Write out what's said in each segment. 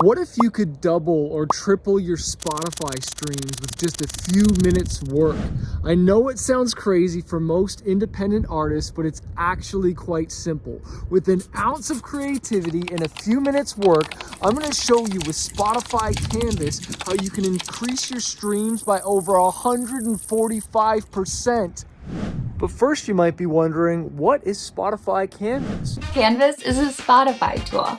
What if you could double or triple your Spotify streams with just a few minutes work? I know it sounds crazy for most independent artists, but it's actually quite simple. With an ounce of creativity and a few minutes work, I'm going to show you with Spotify Canvas how you can increase your streams by over 145%. But first you might be wondering, what is Spotify Canvas? Canvas is a Spotify tool.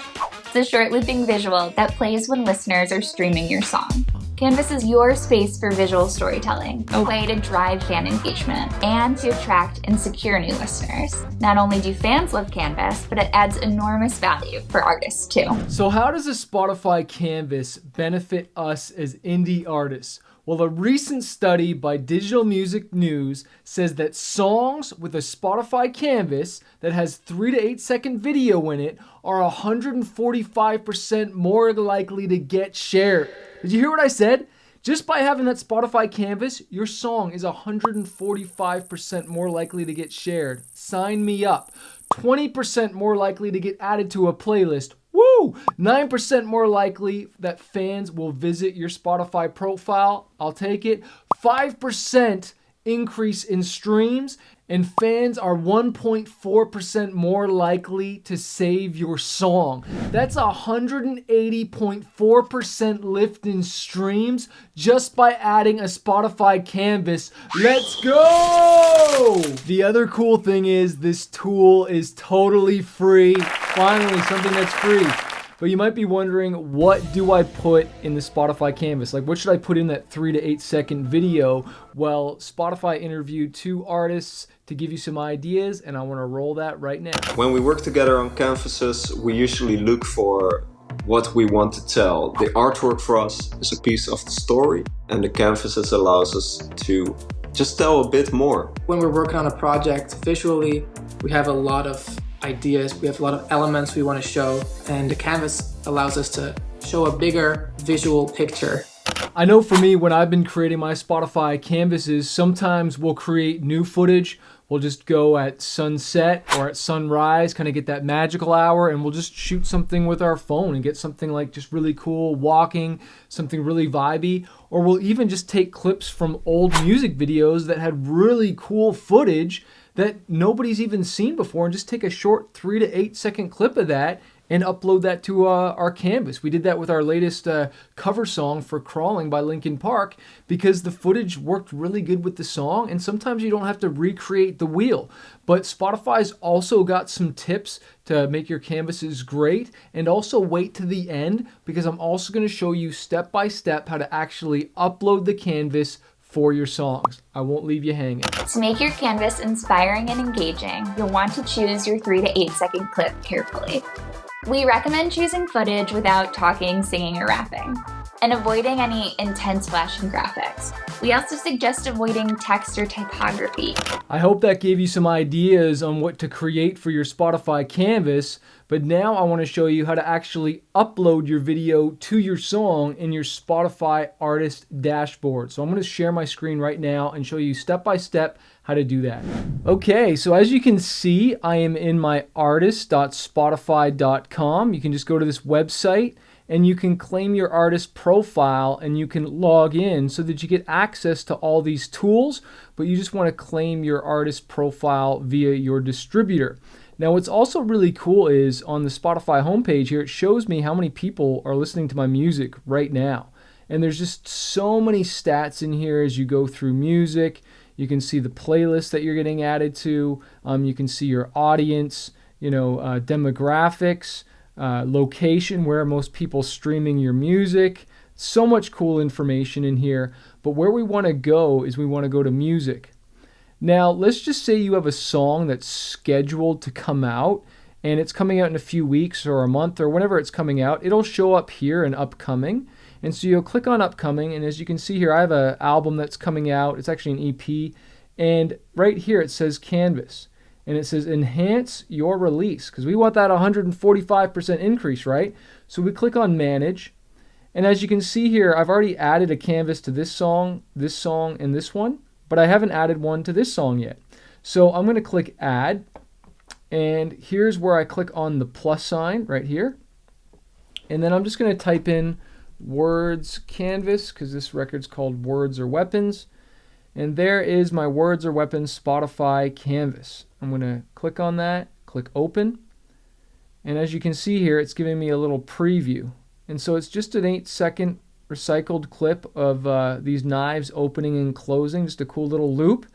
It's a short looping visual that plays when listeners are streaming your song. Canvas is your space for visual storytelling, a way to drive fan engagement and to attract and secure new listeners. Not only do fans love Canvas, but it adds enormous value for artists too. So how does a Spotify Canvas benefit us as indie artists? Well, a recent study by Digital Music News says that songs with a Spotify Canvas that has 3 to 8 second video in it are 145% more likely to get shared. Did you hear what I said? Just by having that Spotify Canvas, your song is 145% more likely to get shared. Sign me up. 20% more likely to get added to a playlist. Woo! 9% more likely that fans will visit your Spotify profile. I'll take it. 5% increase in streams, and fans are 1.4% more likely to save your song. That's 180.4% lift in streams just by adding a Spotify Canvas. Let's go! The other cool thing is this tool is totally free. Finally, something that's free. But you might be wondering, what do I put in the Spotify Canvas? Like, what should I put in that 3 to 8 second video? Well, Spotify interviewed 2 artists to give you some ideas, and I want to roll that right now. When we work together on canvases, we usually look for what we want to tell. The artwork for us is a piece of the story, and the canvases allows us to just tell a bit more. When we're working on a project visually, we have a lot of ideas, we have a lot of elements we want to show, and the canvas allows us to show a bigger visual picture. I know for me, when I've been creating my Spotify canvases, sometimes we'll create new footage. We'll just go at sunset or at sunrise, kind of get that magical hour, and we'll just shoot something with our phone and get something like just really cool walking, something really vibey. Or we'll even just take clips from old music videos that had really cool footage that nobody's even seen before, and just take a short 3 to 8 second clip of that and upload that to our canvas. We did that with our latest cover song for Crawling by Linkin Park because the footage worked really good with the song, and sometimes you don't have to recreate the wheel. But Spotify's also got some tips to make your canvases great, and also wait to the end because I'm also going to show you step by step how to actually upload the canvas for your songs. I won't leave you hanging. To make your canvas inspiring and engaging, you'll want to choose your 3 to 8 second clip carefully. We recommend choosing footage without talking, singing, or rapping, and avoiding any intense flashing graphics. We also suggest avoiding text or typography. I hope that gave you some ideas on what to create for your Spotify Canvas, but now I want to show you how to actually upload your video to your song in your Spotify artist dashboard. So I'm going to share my screen right now and show you step by step how to do that. Okay, so as you can see, I am in my artist.spotify.com. You can just go to this website and you can claim your artist profile and you can log in so that you get access to all these tools, but you just want to claim your artist profile via your distributor. Now, what's also really cool is on the Spotify homepage here, it shows me how many people are listening to my music right now. And there's just so many stats in here as you go through music. You can see the playlist that you're getting added to. You can see your audience, demographics, location, where are most people streaming your music. So much cool information in here. But where we want to go is we want to go to music. Now, let's just say you have a song that's scheduled to come out, and it's coming out in a few weeks or a month or whenever it's coming out. It'll show up here in upcoming. And so you'll click on upcoming, and as you can see here, I have an album that's coming out. It's actually an EP. And right here it says Canvas. And it says enhance your release, because we want that 145% increase, right? So we click on manage. And as you can see here, I've already added a canvas to this song, and this one. But I haven't added one to this song yet. So I'm going to click add, and here's where I click on the plus sign right here. And then I'm just going to type in Words Canvas, because this record's called Words or Weapons. And there is my Words or Weapons Spotify canvas. I'm going to click on that, click Open. And as you can see here, it's giving me a little preview. And so it's just an 8-second recycled clip of these knives opening and closing, just a cool little loop.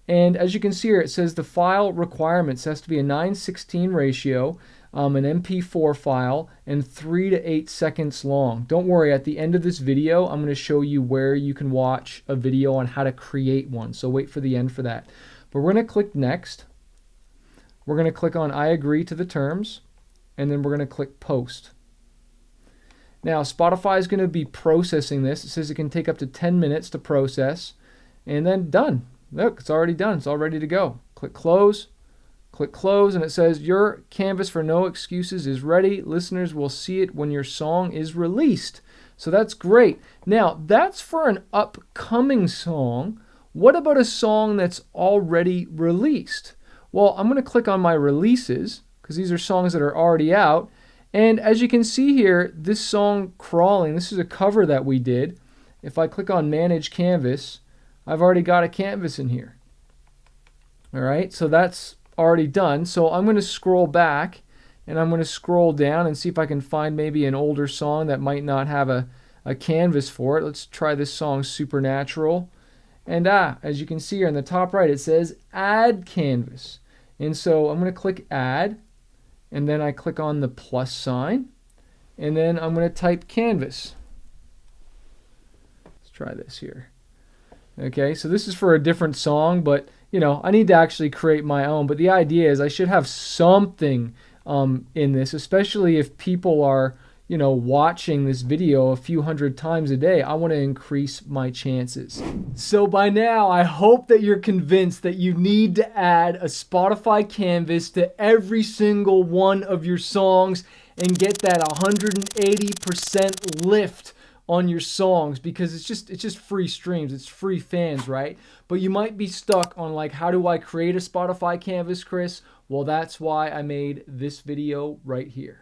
And as you can see here, it says the file requirements has to be a 9:16 ratio, an MP4 file, and 3 to 8 seconds long. Don't worry, at the end of this video, I'm going to show you where you can watch a video on how to create one. So wait for the end for that. But we're going to click Next. We're going to click on I agree to the terms, and then we're going to click Post. Now, Spotify is going to be processing this. It says it can take up to 10 minutes to process, and then done. Look, it's already done. It's all ready to go. Click Close. Click Close, and it says your canvas for No Excuses is ready. Listeners will see it when your song is released. So that's great. Now, that's for an upcoming song. What about a song that's already released? Well, I'm going to click on my releases, because these are songs that are already out. And as you can see here, this song, Crawling, this is a cover that we did. If I click on Manage Canvas, I've already got a canvas in here. All right, so that's already done. So I'm going to scroll back, and I'm going to scroll down and see if I can find maybe an older song that might not have a canvas for it. Let's try this song, Supernatural. And as you can see here in the top right, it says Add Canvas. And so I'm going to click Add, and then I click on the plus sign, and then I'm going to type Canvas. Let's try this here. Okay, so this is for a different song, but you know, I need to actually create my own. But the idea is I should have something in this, especially if people are, you know, watching this video a few hundred times a day. I want to increase my chances. So by now, I hope that you're convinced that you need to add a Spotify canvas to every single one of your songs and get that 180% lift on your songs, because it's just free streams, it's free fans, right? But you might be stuck on like, how do I create a Spotify canvas, Chris? Well, that's why I made this video right here.